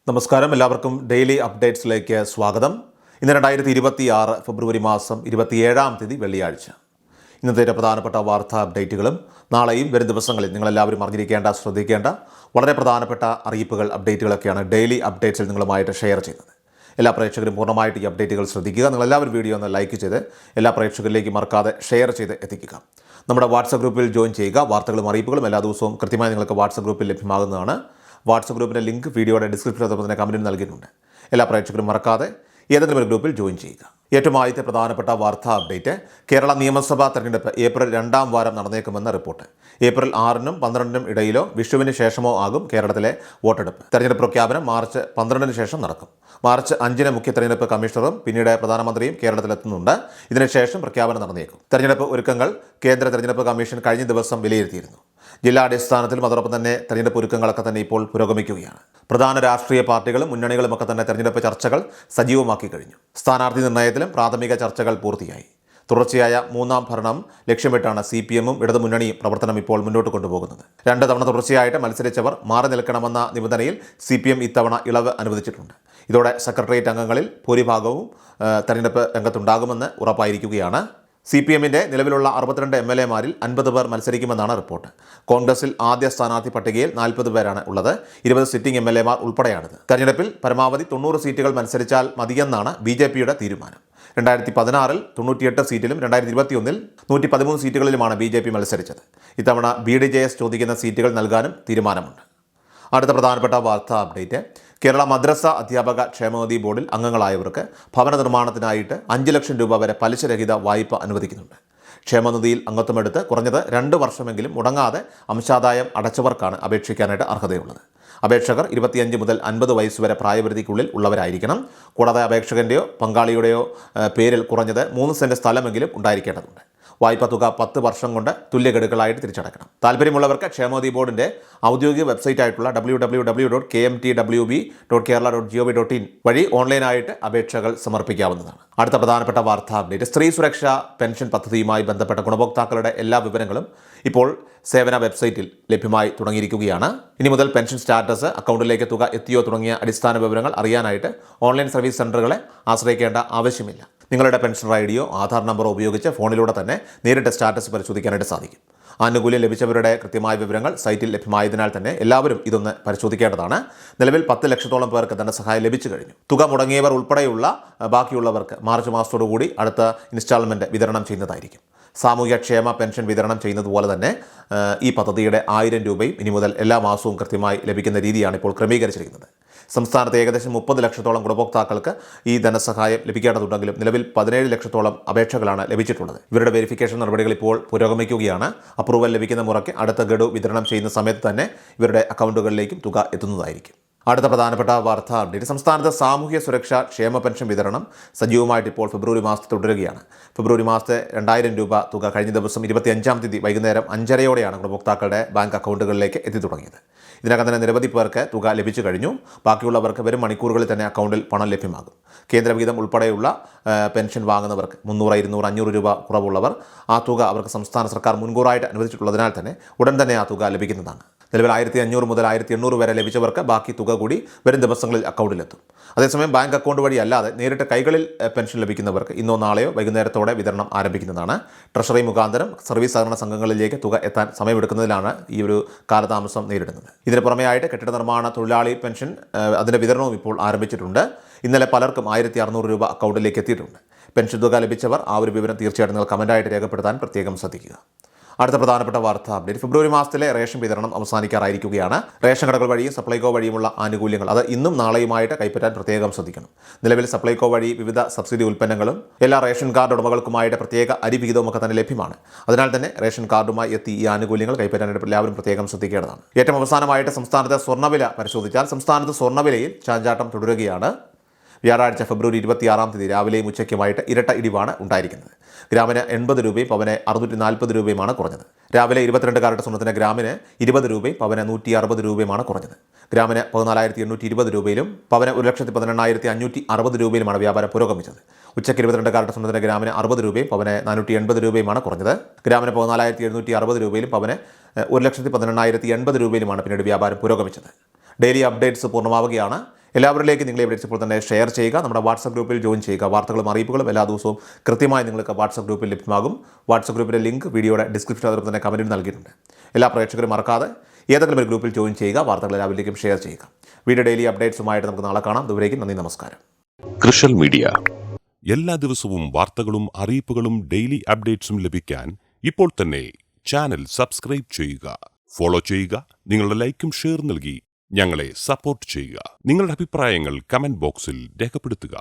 നമസ്കാരം, എല്ലാവർക്കും ഡെയിലി അപ്ഡേറ്റ്സിലേക്ക് സ്വാഗതം. ഇന്ന് 2026 ഫെബ്രുവരി മാസം 27-ാം തീയതി വെള്ളിയാഴ്ച. ഇന്നത്തെ പ്രധാനപ്പെട്ട വാർത്താ അപ്ഡേറ്റുകളും നാളെയും വരും ദിവസങ്ങളിൽ നിങ്ങളെല്ലാവരും അറിഞ്ഞിരിക്കേണ്ട, ശ്രദ്ധിക്കേണ്ട വളരെ പ്രധാനപ്പെട്ട അറിയിപ്പുകൾ, അപ്ഡേറ്റുകളൊക്കെയാണ് ഡെയിലി അപ്ഡേറ്റ്സിൽ നിങ്ങളുമായിട്ട് ഷെയർ ചെയ്യുന്നത്. എല്ലാ പ്രേക്ഷകരും പൂർണ്ണമായിട്ട് ഈ അപ്ഡേറ്റുകൾ ശ്രദ്ധിക്കുക. നിങ്ങളെല്ലാവരും വീഡിയോ ഒന്ന് ലൈക്ക് ചെയ്ത് എല്ലാ പ്രേക്ഷകരിലേക്ക് മറക്കാതെ ഷെയർ ചെയ്ത് എത്തിക്കുക. നമ്മുടെ വാട്സപ്പ് ഗ്രൂപ്പിൽ ജോയിൻ ചെയ്യുക. വാർത്തകളും അറിയിപ്പുകളും എല്ലാ ദിവസവും കൃത്യമായി നിങ്ങൾക്ക് വാട്സപ്പ് ഗ്രൂപ്പിൽ ലഭ്യമാകുന്നതാണ്. വാട്സപ്പ് ഗ്രൂപ്പിൻ്റെ ലിങ്ക് വീഡിയോയുടെ ഡിസ്ക്രിപ്ഷനിൽ തന്നെ കമൻറ്റിൽ നൽകിയിട്ടുണ്ട്. എല്ലാ പ്രേക്ഷകരും മറക്കാതെ ഏതെങ്കിലും ഒരു ഗ്രൂപ്പിൽ ജോയിൻ ചെയ്യുക. ഏറ്റവും ആദ്യത്തെ പ്രധാനപ്പെട്ട വാർത്താ അപ്ഡേറ്റ്, കേരള നിയമസഭാ തെരഞ്ഞെടുപ്പ് ഏപ്രിൽ 2-ാം വാരം നടന്നേക്കുമെന്ന റിപ്പോർട്ട്. ഏപ്രിൽ 6-നും 12-നും ഇടയിലോ വിഷുവിന് ശേഷമോ ആകും കേരളത്തിലെ വോട്ടെടുപ്പ്. തെരഞ്ഞെടുപ്പ് പ്രഖ്യാപനം മാർച്ച് 12-ന് ശേഷം നടക്കും. മാർച്ച് 5-ന് മുഖ്യ തെരഞ്ഞെടുപ്പ് കമ്മീഷണറും പിന്നീട് പ്രധാനമന്ത്രിയും കേരളത്തിലെത്തുന്നുണ്ട്. ഇതിനുശേഷം പ്രഖ്യാപനം നടന്നേക്കും. തെരഞ്ഞെടുപ്പ് ഒരുക്കങ്ങൾ കേന്ദ്ര തെരഞ്ഞെടുപ്പ് കമ്മീഷൻ കഴിഞ്ഞ ദിവസം വിലയിരുത്തിയിരുന്നു. ജില്ലാടിസ്ഥാനത്തിലും അതോടൊപ്പം തന്നെ തെരഞ്ഞെടുപ്പ് ഒരുക്കങ്ങളൊക്കെ തന്നെ ഇപ്പോൾ പുരോഗമിക്കുകയാണ്. പ്രധാന രാഷ്ട്രീയ പാർട്ടികളും മുന്നണികളുമൊക്കെ തന്നെ തെരഞ്ഞെടുപ്പ് ചർച്ചകൾ സജീവമാക്കി കഴിഞ്ഞു. സ്ഥാനാർത്ഥി നിർണയത്തിലും പ്രാഥമിക ചർച്ചകൾ പൂർത്തിയായി. തുടർച്ചയായ 3-ാം ഭരണം ലക്ഷ്യമിട്ടാണ് CPM-ഉം ഇടതുമുന്നണിയും പ്രവർത്തനം ഇപ്പോൾ മുന്നോട്ട് കൊണ്ടുപോകുന്നത്. 2 തവണ തുടർച്ചയായിട്ട് മത്സരിച്ചവർ മാറി നിൽക്കണമെന്ന നിബന്ധനയിൽ CPM ഇത്തവണ ഇളവ് അനുവദിച്ചിട്ടുണ്ട്. ഇതോടെ സെക്രട്ടേറിയറ്റ് അംഗങ്ങളിൽ ഭൂരിഭാഗവും തെരഞ്ഞെടുപ്പ് രംഗത്തുണ്ടാകുമെന്ന് ഉറപ്പായിരിക്കുകയാണ്. CPM-ന്റെ നിലവിലുള്ള 62 MLA-മാരിൽ 50 പേർ മത്സരിക്കുമെന്നാണ് റിപ്പോർട്ട്. കോൺഗ്രസിൽ ആദ്യ സ്ഥാനാർത്ഥി പട്ടികയിൽ 40 പേരാണ് ഉള്ളത്. 20 സിറ്റിംഗ് MLA-മാർ ഉൾപ്പെടെയാണിത്. തെരഞ്ഞെടുപ്പിൽ പരമാവധി 90 സീറ്റുകൾ മത്സരിച്ചാൽ മതിയെന്നാണ് BJP-യുടെ തീരുമാനം. 2016-ൽ 98 സീറ്റിലും 2021-ൽ 113 സീറ്റുകളിലുമാണ് BJP മത്സരിച്ചത്. ഇത്തവണ BDJS ചോദിക്കുന്ന സീറ്റുകൾ നൽകാനും തീരുമാനമുണ്ട്. അടുത്ത പ്രധാനപ്പെട്ട വാർത്താ അപ്ഡേറ്റ്, കേരള മദ്രസ അധ്യാപക ക്ഷേമനിധി ബോർഡിൽ അംഗങ്ങളായവർക്ക് ഭവന നിർമ്മാണത്തിനായിട്ട് 5 ലക്ഷം രൂപ വരെ പലിശരഹിത വായ്പ അനുവദിക്കുന്നുണ്ട്. ക്ഷേമനിധിയിൽ അംഗത്വമെടുത്ത് കുറഞ്ഞത് 2 വർഷമെങ്കിലും മുടങ്ങാതെ അംശാദായം അടച്ചവർക്കാണ് അപേക്ഷിക്കാനായിട്ട് അർഹതയുള്ളത്. അപേക്ഷകർ 25 മുതൽ 50 വയസ്സ് വരെ പ്രായപരിധിക്കുള്ളിൽ ഉള്ളവരായിരിക്കണം. കൂടാതെ അപേക്ഷകൻ്റെയോ പങ്കാളിയുടെയോ പേരിൽ കുറഞ്ഞത് 3 സെൻറ്റ് സ്ഥലമെങ്കിലും ഉണ്ടായിരിക്കേണ്ടതുണ്ട്. വായ്പ തുക 10 വർഷം കൊണ്ട് തുല്യഗഡുക്കളായിട്ട് തിരിച്ചടക്കണം. താല്പര്യമുള്ളവർക്ക് ക്ഷേമനിധി ബോർഡിൻ്റെ ഔദ്യോഗിക വെബ്സൈറ്റായിട്ടുള്ള www.kmtwb.kerala.gov.in വഴി ഓൺലൈനായിട്ട് അപേക്ഷകൾ സമർപ്പിക്കാവുന്നതാണ്. അടുത്ത പ്രധാനപ്പെട്ട വാർത്താ അപ്ഡേറ്റ്, സ്ത്രീ സുരക്ഷാ പെൻഷൻ പദ്ധതിയുമായി ബന്ധപ്പെട്ട ഗുണഭോക്താക്കളുടെ എല്ലാ വിവരങ്ങളും ഇപ്പോൾ സേവന വെബ്സൈറ്റിൽ ലഭ്യമായി തുടങ്ങിയിരിക്കുകയാണ്. ഇനി മുതൽ പെൻഷൻ സ്റ്റാറ്റസ്, അക്കൗണ്ടിലേക്ക് തുക എത്തിയോ തുടങ്ങിയ അടിസ്ഥാന വിവരങ്ങൾ അറിയാനായിട്ട് ഓൺലൈൻ സർവീസ് സെൻ്ററുകളെ ആശ്രയിക്കേണ്ട ആവശ്യമില്ല. നിങ്ങളുടെ പെൻഷൻ ഐഡിയോ ആധാർ നമ്പറോ ഉപയോഗിച്ച് ഫോണിലൂടെ തന്നെ നേരിട്ട് സ്റ്റാറ്റസ് പരിശോധിക്കാനായിട്ട് സാധിക്കും. ആനുകൂല്യം ലഭിച്ചവരുടെ കൃത്യമായ വിവരങ്ങൾ സൈറ്റിൽ ലഭ്യമായതിനാൽ തന്നെ എല്ലാവരും ഇതൊന്ന് പരിശോധിക്കേണ്ടതാണ്. നിലവിൽ 10 ലക്ഷത്തോളം പേർക്ക് ധനസഹായം ലഭിച്ചു കഴിഞ്ഞു. തുക മുടങ്ങിയവർ ഉൾപ്പെടെയുള്ള ബാക്കിയുള്ളവർക്ക് മാർച്ച് മാസത്തോടുകൂടി അടുത്ത ഇൻസ്റ്റാൾമെൻറ്റ് വിതരണം ചെയ്യുന്നതായിരിക്കും. സാമൂഹ്യക്ഷേമ പെൻഷൻ വിതരണം ചെയ്യുന്നത് പോലെ തന്നെ ഈ പദ്ധതിയുടെ 1000 രൂപയും ഇനി മുതൽ എല്ലാ മാസവും കൃത്യമായി ലഭിക്കുന്ന രീതിയാണ് ഇപ്പോൾ ക്രമീകരിച്ചിരിക്കുന്നത്. സംസ്ഥാനത്ത് ഏകദേശം 30 ലക്ഷത്തോളം ഗുണഭോക്താക്കൾക്ക് ഈ ധനസഹായം ലഭിക്കേണ്ടതുണ്ടെങ്കിലും നിലവിൽ 17 ലക്ഷത്തോളം അപേക്ഷകളാണ് ലഭിച്ചിട്ടുള്ളത്. ഇവരുടെ വെരിഫിക്കേഷൻ നടപടികൾ ഇപ്പോൾ പുരോഗമിക്കുകയാണ്. അപ്രൂവൽ ലഭിക്കുന്ന മുറയ്ക്ക് അടുത്ത ഗഡു വിതരണം ചെയ്യുന്ന സമയത്ത് തന്നെ ഇവരുടെ അക്കൗണ്ടുകളിലേക്കും തുക എത്തുന്നതായിരിക്കും. അടുത്ത പ്രധാനപ്പെട്ട വാർത്താ അപ്ഡേറ്റ്, സംസ്ഥാനത്ത് സാമൂഹ്യ സുരക്ഷാ ക്ഷേമ പെൻഷൻ വിതരണം സജീവമായിട്ട് ഇപ്പോൾ ഫെബ്രുവരി മാസത്തിൽ തുടരുകയാണ്. ഫെബ്രുവരി മാസത്തെ 2000 രൂപ തുക കഴിഞ്ഞ ദിവസം 25-ാം തീയതി വൈകുന്നേരം 5:30-യോടെയാണ് ഗുണഭോക്താക്കളുടെ ബാങ്ക് അക്കൗണ്ടുകളിലേക്ക് എത്തി തുടങ്ങിയത്. ഇതിനകം തന്നെ നിരവധി പേർക്ക് തുക ലഭിച്ചു കഴിഞ്ഞു. ബാക്കിയുള്ളവർക്ക് വരും മണിക്കൂറുകളിൽ തന്നെ അക്കൗണ്ടിൽ പണം ലഭ്യമാകും. കേന്ദ്രവിഹിതം ഉൾപ്പെടെയുള്ള പെൻഷൻ വാങ്ങുന്നവർക്ക് 300, 200, 500 രൂപ കുറവുള്ളവർ ആ തുക അവർക്ക് സംസ്ഥാന സർക്കാർ മുൻകൂറായിട്ട് അനുവദിച്ചിട്ടുള്ളതിനാൽ തന്നെ ഉടൻ തന്നെ ആ തുക ലഭിക്കുന്നതാണ്. നിലവിൽ 1500 മുതൽ 1800 വരെ ലഭിച്ചവർക്ക് ബാക്കി തുക കൂടി വരും ദിവസങ്ങളിൽ അക്കൗണ്ടിലെത്തും. അതേസമയം ബാങ്ക് അക്കൗണ്ട് വഴി അല്ലാതെ നേരിട്ട് കൈകളിൽ പെൻഷൻ ലഭിക്കുന്നവർക്ക് ഇന്നോ നാളെയോ വൈകുന്നേരത്തോടെ വിതരണം ആരംഭിക്കുന്നതാണ്. ട്രഷറി മുഖാന്തരം സർവീസ് സഹകരണ സംഘങ്ങളിലേക്ക് തുക എത്താൻ സമയമെടുക്കുന്നതിലാണ് ഈ ഒരു കാലതാമസം നേരിടുന്നത്. ഇതിന് പുറമെയായിട്ട് കെട്ടിട നിർമ്മാണ തൊഴിലാളി പെൻഷൻ അതിൻ്റെ വിതരണവും ഇപ്പോൾ ആരംഭിച്ചിട്ടുണ്ട്. ഇന്നലെ പലർക്കും 1600 രൂപ അക്കൗണ്ടിലേക്ക് എത്തിയിട്ടുണ്ട്. പെൻഷൻ തുക ലഭിച്ചവർ ആ ഒരു വിവരം തീർച്ചയായിട്ടും നിങ്ങൾ കമൻറ്റായിട്ട് രേഖപ്പെടുത്താൻ പ്രത്യേകം ശ്രദ്ധിക്കുക. അടുത്ത പ്രധാനപ്പെട്ട വാർത്താ അപ്ഡേറ്റ്, ഫെബ്രുവരി മാസത്തിലെ റേഷൻ വിതരണം അവസാനിക്കാറായിരിക്കുകയാണ്. റേഷൻ കടകൾ വഴിയും സപ്ലൈകോ വഴിയുമുള്ള ആനുകൂല്യങ്ങൾ അത് ഇന്നും നാളെയുമായിട്ട് കൈപ്പറ്റാൻ പ്രത്യേകം ശ്രദ്ധിക്കണം. നിലവിൽ സപ്ലൈകോ വഴി വിവിധ സബ്സിഡി ഉൽപ്പന്നങ്ങളും എല്ലാ റേഷൻ കാർഡ് ഉടമകൾക്കുമായിട്ട് പ്രത്യേക അരിവിഹിതവും ഒക്കെ തന്നെ ലഭ്യമാണ്. അതിനാൽ തന്നെ റേഷൻ കാർഡുമായി എത്തി ഈ ആനുകൂല്യങ്ങൾ കൈപ്പറ്റാനായിട്ട് എല്ലാവരും പ്രത്യേകം ശ്രദ്ധിക്കേണ്ടതാണ്. ഏറ്റവും അവസാനമായിട്ട് സംസ്ഥാനത്തെ സ്വർണ്ണവില പരിശോധിച്ചാൽ സംസ്ഥാനത്ത് സ്വർണ്ണവിലയിൽ ചാഞ്ചാട്ടം തുടരുകയാണ്. വ്യാഴാഴ്ച ഫെബ്രുവരി 26-ാം തീയതി രാവിലെയും ഉച്ചയ്ക്കുമായിട്ട് ഇരട്ട ഇടിവാണ് ഉണ്ടായിരിക്കുന്നത്. ഗ്രാമിന് 80 രൂപയും പവന് 640 രൂപയുമാണ് കുറഞ്ഞത്. രാവിലെ 22 കാരറ്റ് സ്വർണ്ണത്തിന് ഗ്രാമിന് 20 രൂപയും പവന് 160 രൂപയുമാണ് കുറഞ്ഞത്. ഗ്രാമിന് 14,820 രൂപയിലും പവന് 1,18,560 രൂപയിലുമാണ് വ്യാപാരം പുരോഗമിച്ചത്. ഉച്ചയ്ക്ക് 22 കാരറ്റ് സ്വർണ്ണത്തിന് ഗ്രാമിന് 60 രൂപയും പവന് 480 രൂപയുമാണ് കുറഞ്ഞത്. ഗ്രാമിന് 14,760 രൂപയിലും പവന് 1,18,080 രൂപയിലുമാണ് പിന്നീട് വ്യാപാരം പുരോഗമിച്ചത്. ഡെയിലി അപ്ഡേറ്റ്സ് പൂർണ്ണമാവുകയാണ്. എല്ലാവരിലേക്കും നിങ്ങൾ അപ്ഡേറ്റ്സ് ഇപ്പോൾ തന്നെ ഷെയർ ചെയ്യുക. നമ്മുടെ വാട്സപ്പ് ഗ്രൂപ്പിൽ ജോയിൻ ചെയ്യുക. വാർത്തകളും അറിയിപ്പുകളും എല്ലാ ദിവസവും കൃത്യമായി നിങ്ങൾക്ക് വാട്സപ്പ് ഗ്രൂപ്പിൽ ലഭ്യമാകും. വാട്സപ്പ് ഗ്രൂപ്പിൻ്റെ ലിങ്ക് വീഡിയോയുടെ ഡിസ്ക്രിപ്ഷൻ അതോടൊപ്പം തന്നെ കമൻറ്റിൽ നൽകിയിട്ടുണ്ട്. എല്ലാ പ്രേക്ഷകരും മറക്കാതെ ഏതെങ്കിലും ഒരു ഗ്രൂപ്പിൽ ജോയിൻ ചെയ്യുക. വാർത്തകൾ എല്ലാവരിലേക്കും ഷെയർ ചെയ്യുക. വീഡിയോ ഡെയിലി അപ്ഡേറ്റ്സുമായിട്ട് നമുക്ക് നാളെ കാണാം. ദൂരേക്കും നന്ദി, നമസ്കാരം. കൃഷൽ മീഡിയ എല്ലാ ദിവസവും വാർത്തകളും അറിയിപ്പുകളും ഡെയിലി അപ്ഡേറ്റ്സും ലഭിക്കാൻ ഇപ്പോൾ തന്നെ ചാനൽ സബ്സ്ക്രൈബ് ചെയ്യുക, ഫോളോ ചെയ്യുക. നിങ്ങളുടെ ലൈക്കും ഷെയർ നൽകി ഞങ്ങളെ സപ്പോർട്ട് ചെയ്യുക. നിങ്ങളുടെ അഭിപ്രായങ്ങൾ കമന്റ് ബോക്സിൽ രേഖപ്പെടുത്തുക.